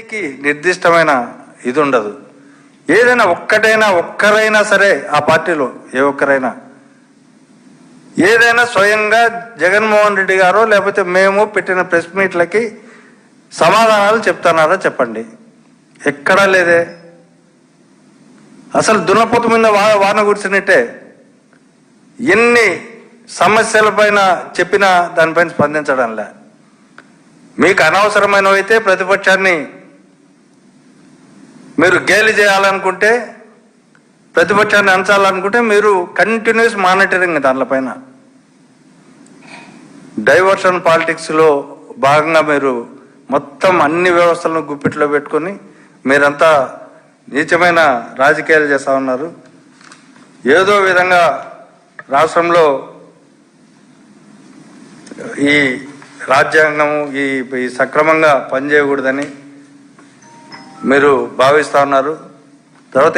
దేనికి నిర్దిష్టమైన ఇది ఉండదు. ఏదైనా ఒక్కరైనా సరే ఆ పార్టీలో ఏ ఒక్కరైనా ఏదైనా స్వయంగా జగన్మోహన్ రెడ్డి గారో లేకపోతే మేము పెట్టిన ప్రెస్ మీట్లకి సమాధానాలు చెప్తున్నారా చెప్పండి. ఎక్కడా లేదే. అసలు దున్నపోతు మీద వాన కురిసినట్టే ఎన్ని సమస్యలపైన చెప్పినా దానిపైన స్పందించడంలే. మీకు అనవసరమైనవైతే ప్రతిపక్షాన్ని మీరు గేలి చేయాలనుకుంటే, ప్రతిపక్షాన్ని అంచాలనుకుంటే మీరు కంటిన్యూస్ మానిటరింగ్ దానిపైన డైవర్షన్ పాలిటిక్స్లో భాగంగా మీరు మొత్తం అన్ని వ్యవస్థలను గుప్పిట్లో పెట్టుకొని మీరంతా నీచమైన రాజకీయాలు చేస్తూ ఉన్నారు. ఏదో విధంగా రాష్ట్రంలో ఈ రాజ్యాంగం ఈ సక్రమంగా పనిచేయకూడదని మీరు భావిస్తూ ఉన్నారు. తర్వాత